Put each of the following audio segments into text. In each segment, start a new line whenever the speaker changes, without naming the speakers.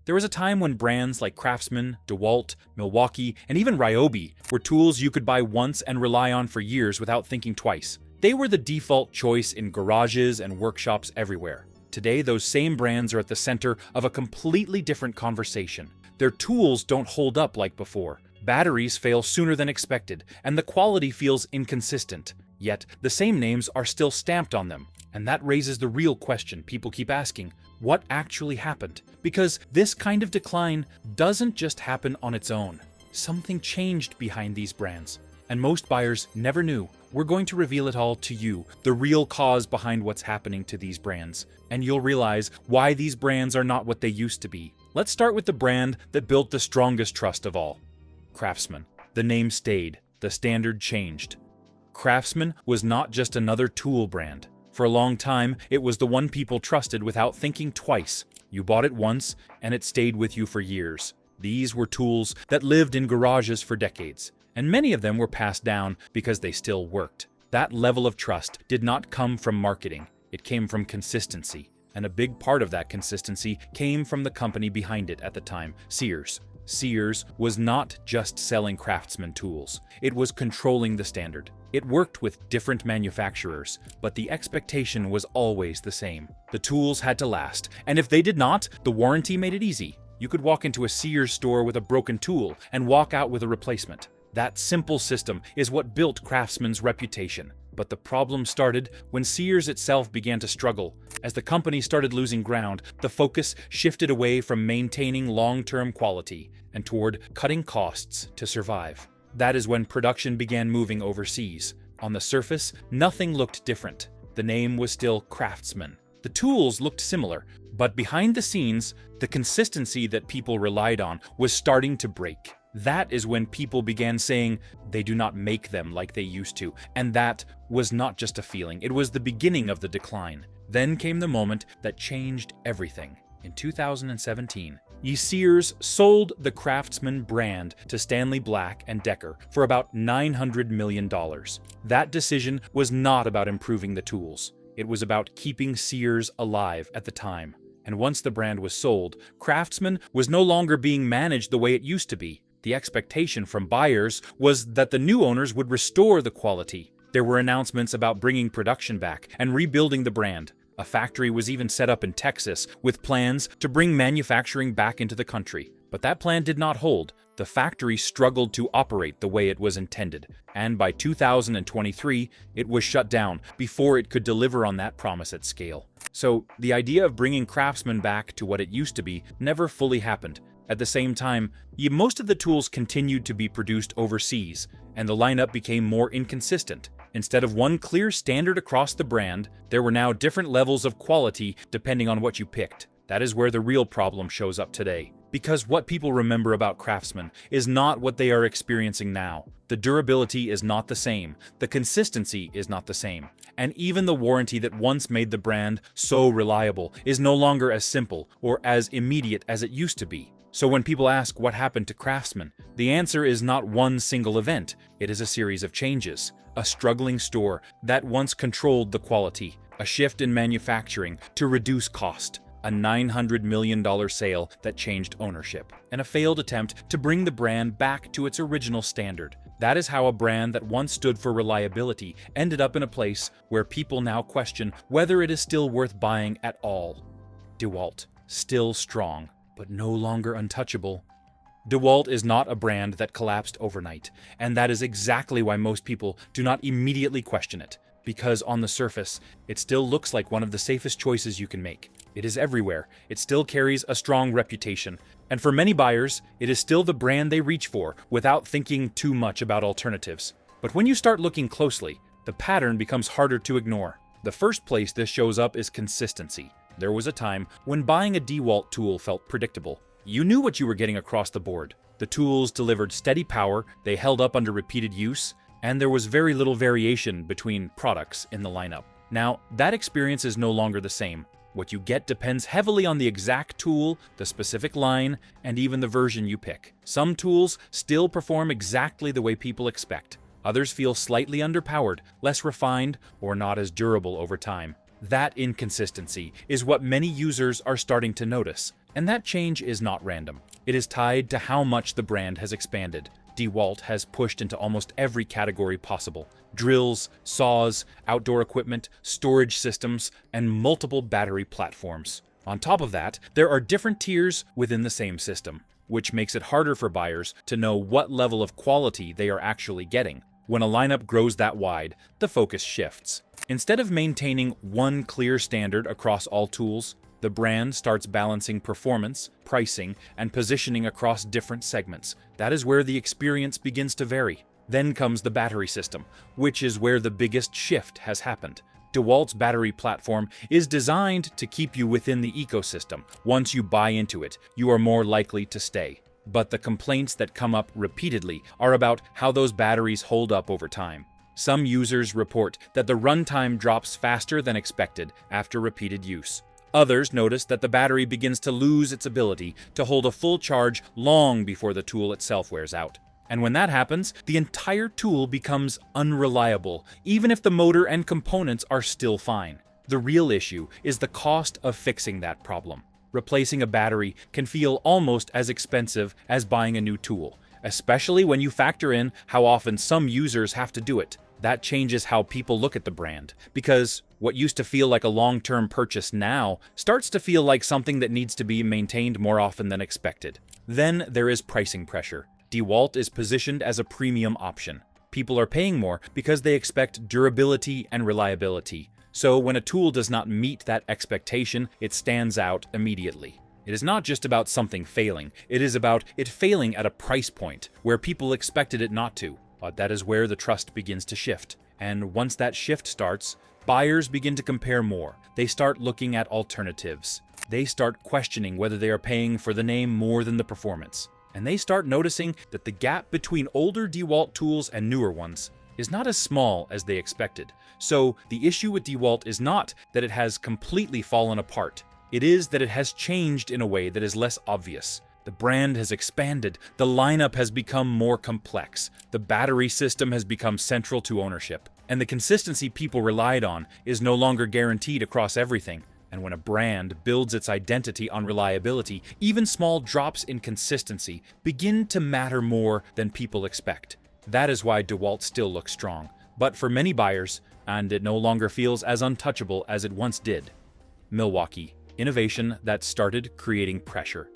There was a time when brands like Craftsman, DeWalt, Milwaukee, and even Ryobi were tools you could buy once and rely on for years without thinking twice. They were the default choice in garages and workshops everywhere. Today, those same brands are at the center of a completely different conversation. Their tools don't hold up like before. Batteries fail sooner than expected, and the quality feels inconsistent. Yet, the same names are still stamped on them. And that raises the real question people keep asking: what actually happened? Because this kind of decline doesn't just happen on its own. Something changed behind these brands, and most buyers never knew. We're going to reveal it all to you, the real cause behind what's happening to these brands, and you'll realize why these brands are not what they used to be. Let's start with the brand that built the strongest trust of all: Craftsman. The name stayed, the standard changed. Craftsman was not just another tool brand. For a long time, it was the one people trusted without thinking twice. You bought it once, and it stayed with you for years. These were tools that lived in garages for decades, and many of them were passed down because they still worked. That level of trust did not come from marketing. It came from consistency, and a big part of that consistency came from the company behind it at the time, Sears. Sears was not just selling Craftsman tools, it was controlling the standard. It worked with different manufacturers, but the expectation was always the same. The tools had to last, and if they did not, the warranty made it easy. You could walk into a Sears store with a broken tool and walk out with a replacement. That simple system is what built Craftsman's reputation. But the problem started when Sears itself began to struggle. As the company started losing ground, the focus shifted away from maintaining long-term quality and toward cutting costs to survive. That is when production began moving overseas. On the surface, nothing looked different. The name was still Craftsman. The tools looked similar, but behind the scenes, the consistency that people relied on was starting to break. That is when people began saying they do not make them like they used to, and that was not just a feeling, it was the beginning of the decline. Then came the moment that changed everything. In 2017, Sears sold the Craftsman brand to Stanley Black & Decker for about $900 million. That decision was not about improving the tools. It was about keeping Sears alive at the time. And once the brand was sold, Craftsman was no longer being managed the way it used to be. The expectation from buyers was that the new owners would restore the quality. There were announcements about bringing production back and rebuilding the brand. A factory was even set up in Texas with plans to bring manufacturing back into the country. But that plan did not hold. The factory struggled to operate the way it was intended, and by 2023, it was shut down before it could deliver on that promise at scale. So, the idea of bringing Craftsman back to what it used to be never fully happened. At the same time, most of the tools continued to be produced overseas, and the lineup became more inconsistent. Instead of one clear standard across the brand, there were now different levels of quality depending on what you picked. That is where the real problem shows up today. Because what people remember about Craftsman is not what they are experiencing now. The durability is not the same, the consistency is not the same, and even the warranty that once made the brand so reliable is no longer as simple or as immediate as it used to be. So when people ask what happened to Craftsman, the answer is not one single event, it is a series of changes. A struggling store that once controlled the quality, a shift in manufacturing to reduce cost, a $900 million sale that changed ownership, and a failed attempt to bring the brand back to its original standard. That is how a brand that once stood for reliability ended up in a place where people now question whether it is still worth buying at all. DeWalt, still strong, but no longer untouchable. DeWalt is not a brand that collapsed overnight, and that is exactly why most people do not immediately question it, because on the surface, it still looks like one of the safest choices you can make. It is everywhere, it still carries a strong reputation, and for many buyers, it is still the brand they reach for without thinking too much about alternatives. But when you start looking closely, the pattern becomes harder to ignore. The first place this shows up is consistency. There was a time when buying a DeWalt tool felt predictable. You knew what you were getting across the board. The tools delivered steady power, they held up under repeated use, and there was very little variation between products in the lineup. Now, that experience is no longer the same. What you get depends heavily on the exact tool, the specific line, and even the version you pick. Some tools still perform exactly the way people expect. Others feel slightly underpowered, less refined, or not as durable over time. That inconsistency is what many users are starting to notice. And that change is not random. It is tied to how much the brand has expanded. DeWalt has pushed into almost every category possible: drills, saws, outdoor equipment, storage systems, and multiple battery platforms. On top of that, there are different tiers within the same system, which makes it harder for buyers to know what level of quality they are actually getting. When a lineup grows that wide, the focus shifts. Instead of maintaining one clear standard across all tools, the brand starts balancing performance, pricing, and positioning across different segments. That is where the experience begins to vary. Then comes the battery system, which is where the biggest shift has happened. DeWalt's battery platform is designed to keep you within the ecosystem. Once you buy into it, you are more likely to stay. But the complaints that come up repeatedly are about how those batteries hold up over time. Some users report that the runtime drops faster than expected after repeated use. Others notice that the battery begins to lose its ability to hold a full charge long before the tool itself wears out. And when that happens, the entire tool becomes unreliable, even if the motor and components are still fine. The real issue is the cost of fixing that problem. Replacing a battery can feel almost as expensive as buying a new tool, especially when you factor in how often some users have to do it. That changes how people look at the brand, because what used to feel like a long-term purchase now starts to feel like something that needs to be maintained more often than expected. Then there is pricing pressure. DeWalt is positioned as a premium option. People are paying more because they expect durability and reliability. So when a tool does not meet that expectation, it stands out immediately. It is not just about something failing, it is about it failing at a price point where people expected it not to. But that is where the trust begins to shift. And once that shift starts, buyers begin to compare more. They start looking at alternatives. They start questioning whether they are paying for the name more than the performance. And they start noticing that the gap between older DeWalt tools and newer ones is not as small as they expected. So the issue with DeWalt is not that it has completely fallen apart. It is that it has changed in a way that is less obvious. The brand has expanded, the lineup has become more complex, the battery system has become central to ownership, and the consistency people relied on is no longer guaranteed across everything. And when a brand builds its identity on reliability, even small drops in consistency begin to matter more than people expect. That is why DeWalt still looks strong. But for many buyers, and it no longer feels as untouchable as it once did. Milwaukee, innovation that started creating pressure.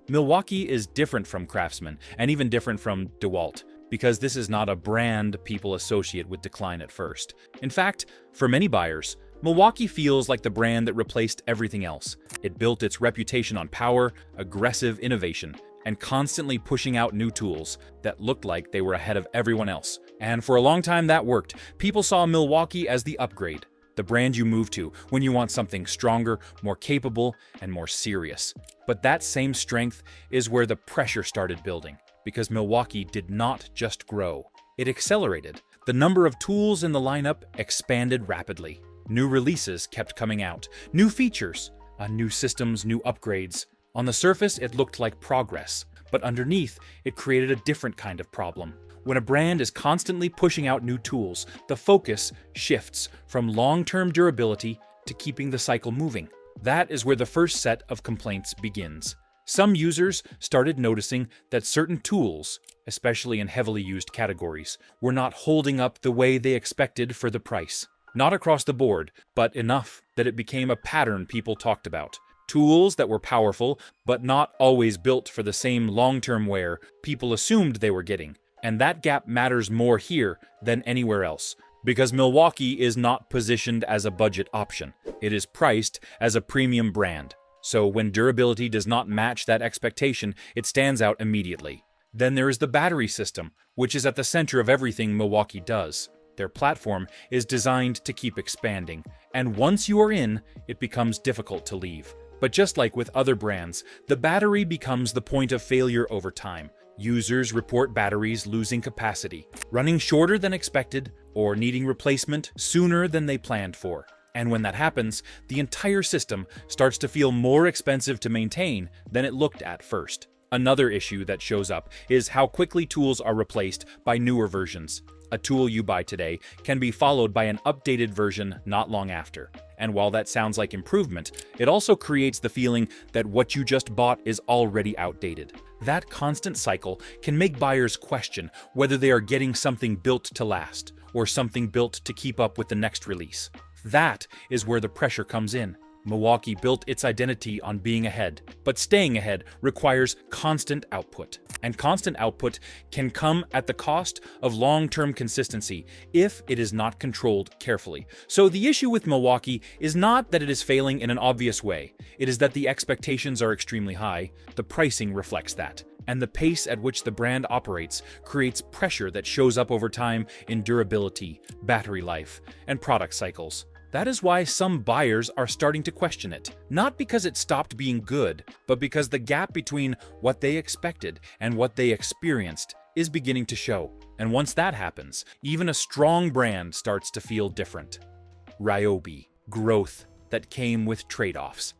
Milwaukee is different from Craftsman, and even different from DeWalt, because this is not a brand people associate with decline at first. In fact, for many buyers, Milwaukee feels like the brand that replaced everything else. It built its reputation on power, aggressive innovation, and constantly pushing out new tools that looked like they were ahead of everyone else. And for a long time that worked. People saw Milwaukee as the upgrade, the brand you move to when you want something stronger, more capable, and more serious. But that same strength is where the pressure started building, because Milwaukee did not just grow. It accelerated. The number of tools in the lineup expanded rapidly. New releases kept coming out, new features, new systems, new upgrades. On the surface, it looked like progress, but underneath, it created a different kind of problem. When a brand is constantly pushing out new tools, the focus shifts from long-term durability to keeping the cycle moving. That is where the first set of complaints begins. Some users started noticing that certain tools, especially in heavily used categories, were not holding up the way they expected for the price. Not across the board, but enough that it became a pattern people talked about. Tools that were powerful, but not always built for the same long-term wear people assumed they were getting. And that gap matters more here than anywhere else, because Milwaukee is not positioned as a budget option. It is priced as a premium brand. So when durability does not match that expectation, it stands out immediately. Then there is the battery system, which is at the center of everything Milwaukee does. Their platform is designed to keep expanding, and once you are in, it becomes difficult to leave. But just like with other brands, the battery becomes the point of failure over time. Users report batteries losing capacity, running shorter than expected, or needing replacement sooner than they planned for. And when that happens, the entire system starts to feel more expensive to maintain than it looked at first. Another issue that shows up is how quickly tools are replaced by newer versions. A tool you buy today can be followed by an updated version not long after. And while that sounds like improvement, it also creates the feeling that what you just bought is already outdated. That constant cycle can make buyers question whether they are getting something built to last, or something built to keep up with the next release. That is where the pressure comes in. Milwaukee built its identity on being ahead, but staying ahead requires constant output. And constant output can come at the cost of long-term consistency if it is not controlled carefully. So the issue with Milwaukee is not that it is failing in an obvious way. It is that the expectations are extremely high, the pricing reflects that, and the pace at which the brand operates creates pressure that shows up over time in durability, battery life, and product cycles. That is why some buyers are starting to question it, not because it stopped being good, but because the gap between what they expected and what they experienced is beginning to show. And once that happens, even a strong brand starts to feel different. Ryobi, growth that came with trade-offs.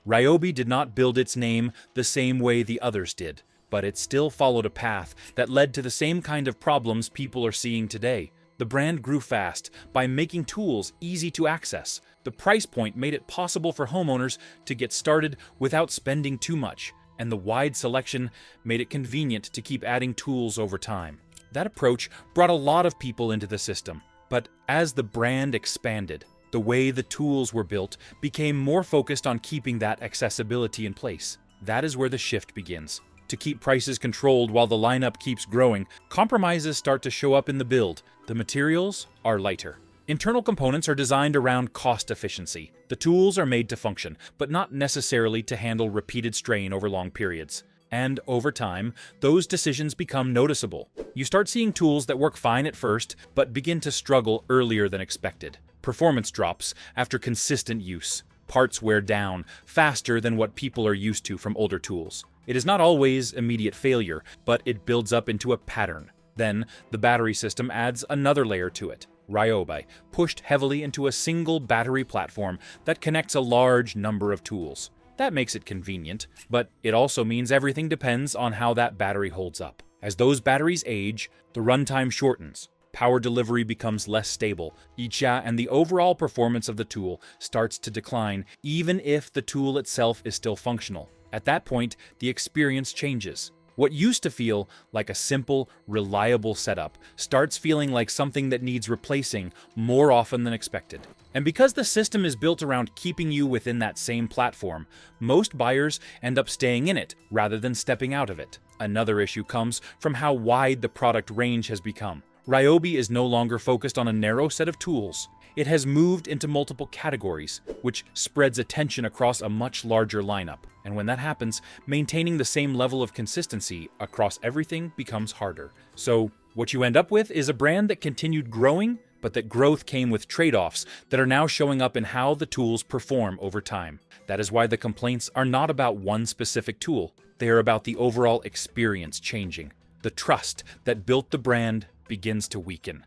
Ryobi did not build its name the same way the others did, but it still followed a path that led to the same kind of problems people are seeing today. The brand grew fast by making tools easy to access. The price point made it possible for homeowners to get started without spending too much, and the wide selection made it convenient to keep adding tools over time. That approach brought a lot of people into the system, but as the brand expanded, the way the tools were built became more focused on keeping that accessibility in place. That is where the shift begins. To keep prices controlled while the lineup keeps growing, compromises start to show up in the build. The materials are lighter. Internal components are designed around cost efficiency. The tools are made to function, but not necessarily to handle repeated strain over long periods. And over time, those decisions become noticeable. You start seeing tools that work fine at first, but begin to struggle earlier than expected. Performance drops after consistent use. Parts wear down faster than what people are used to from older tools. It is not always immediate failure, but it builds up into a pattern. Then, the battery system adds another layer to it. Ryobi pushed heavily into a single battery platform that connects a large number of tools. That makes it convenient, but it also means everything depends on how that battery holds up. As those batteries age, the runtime shortens. Power delivery becomes less stable, and the overall performance of the tool starts to decline, even if the tool itself is still functional. At that point, the experience changes. What used to feel like a simple, reliable setup starts feeling like something that needs replacing more often than expected. And because the system is built around keeping you within that same platform, most buyers end up staying in it rather than stepping out of it. Another issue comes from how wide the product range has become. Ryobi is no longer focused on a narrow set of tools. It has moved into multiple categories, which spreads attention across a much larger lineup. And when that happens, maintaining the same level of consistency across everything becomes harder. So, what you end up with is a brand that continued growing, but that growth came with trade-offs that are now showing up in how the tools perform over time. That is why the complaints are not about one specific tool. They are about the overall experience changing. The trust that built the brand begins to weaken.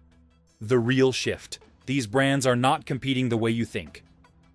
The real shift. These brands are not competing the way you think.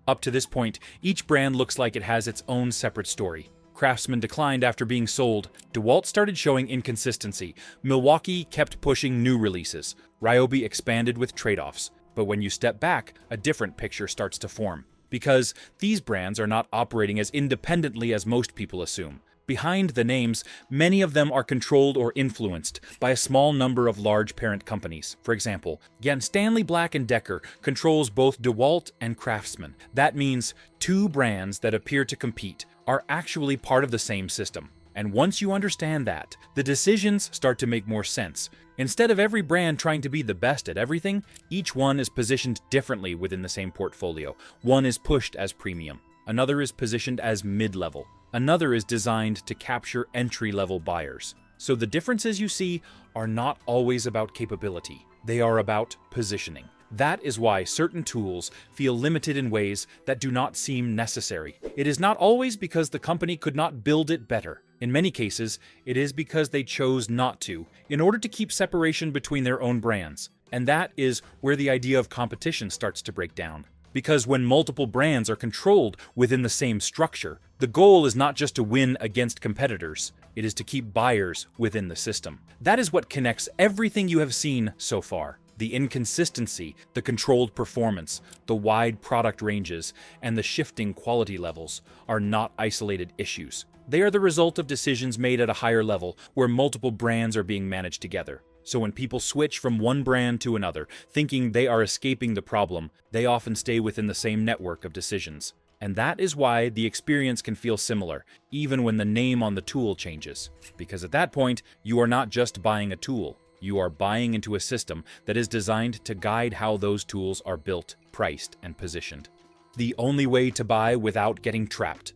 Up to this point, each brand looks like it has its own separate story. Craftsman declined after being sold. DeWalt started showing inconsistency. Milwaukee kept pushing new releases. Ryobi expanded with trade-offs. But when you step back, a different picture starts to form. Because these brands are not operating as independently as most people assume. Behind the names, many of them are controlled or influenced by a small number of large parent companies. For example, Stanley Black & Decker controls both DeWalt and Craftsman. That means two brands that appear to compete are actually part of the same system. And once you understand that, the decisions start to make more sense. Instead of every brand trying to be the best at everything, each one is positioned differently within the same portfolio. One is pushed as premium. Another is positioned as mid-level. Another is designed to capture entry-level buyers. So the differences you see are not always about capability. They are about positioning. That is why certain tools feel limited in ways that do not seem necessary. It is not always because the company could not build it better. In many cases, it is because they chose not to, in order to keep separation between their own brands. And that is where the idea of competition starts to break down. Because when multiple brands are controlled within the same structure, the goal is not just to win against competitors, it is to keep buyers within the system. That is what connects everything you have seen so far. The inconsistency, the controlled performance, the wide product ranges, and the shifting quality levels are not isolated issues. They are the result of decisions made at a higher level where multiple brands are being managed together. So when people switch from one brand to another, thinking they are escaping the problem, they often stay within the same network of decisions. And that is why the experience can feel similar, even when the name on the tool changes. Because at that point, you are not just buying a tool. You are buying into a system that is designed to guide how those tools are built, priced, and positioned. The only way to buy without getting trapped.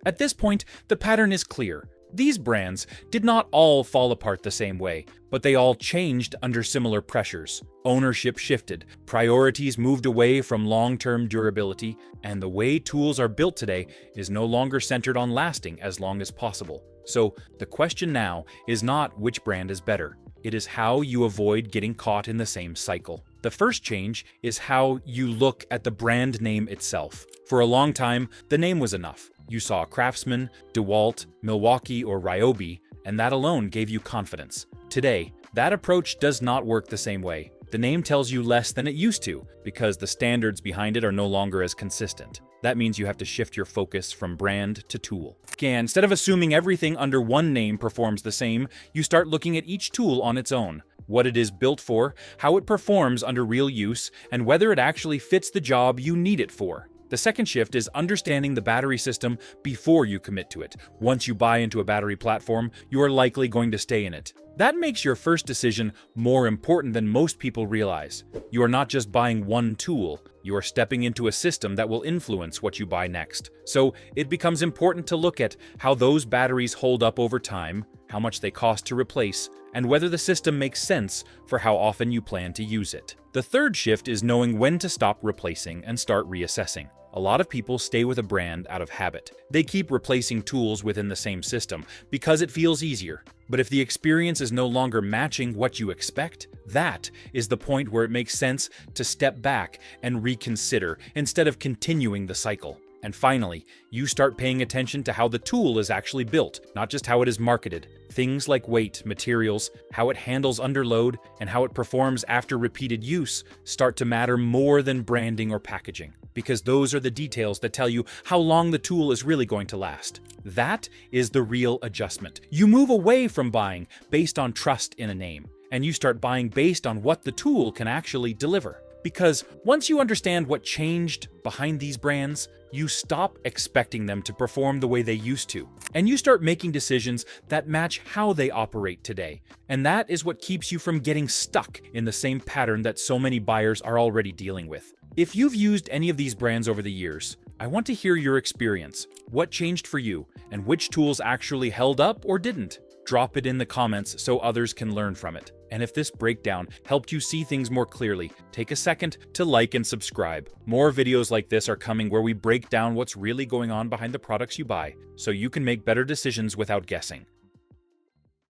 At this point, the pattern is clear. These brands did not all fall apart the same way, but they all changed under similar pressures. Ownership shifted, priorities moved away from long-term durability, and the way tools are built today is no longer centered on lasting as long as possible. So the question now is not which brand is better. It is how you avoid getting caught in the same cycle. The first change is how you look at the brand name itself. For a long time, the name was enough. You saw Craftsman, DeWalt, Milwaukee, or Ryobi, and that alone gave you confidence. Today, that approach does not work the same way. The name tells you less than it used to, because the standards behind it are no longer as consistent. That means you have to shift your focus from brand to tool. Instead of assuming everything under one name performs the same, you start looking at each tool on its own. What it is built for, how it performs under real use, and whether it actually fits the job you need it for. The second shift is understanding the battery system before you commit to it. Once you buy into a battery platform, you are likely going to stay in it. That makes your first decision more important than most people realize. You are not just buying one tool, you are stepping into a system that will influence what you buy next. So it becomes important to look at how those batteries hold up over time, how much they cost to replace, and whether the system makes sense for how often you plan to use it. The third shift is knowing when to stop replacing and start reassessing. A lot of people stay with a brand out of habit. They keep replacing tools within the same system because it feels easier. But if the experience is no longer matching what you expect, that is the point where it makes sense to step back and reconsider instead of continuing the cycle. And finally, you start paying attention to how the tool is actually built, not just how it is marketed. Things like weight, materials, how it handles under load, and how it performs after repeated use start to matter more than branding or packaging, because those are the details that tell you how long the tool is really going to last. That is the real adjustment. You move away from buying based on trust in a name, and you start buying based on what the tool can actually deliver. Because once you understand what changed behind these brands, you stop expecting them to perform the way they used to, and you start making decisions that match how they operate today. And that is what keeps you from getting stuck in the same pattern that so many buyers are already dealing with. If you've used any of these brands over the years, I want to hear your experience. What changed for you, and which tools actually held up or didn't? Drop it in the comments so others can learn from it. And if this breakdown helped you see things more clearly, take a second to like and subscribe. More videos like this are coming where we break down what's really going on behind the products you buy, so you can make better decisions without guessing.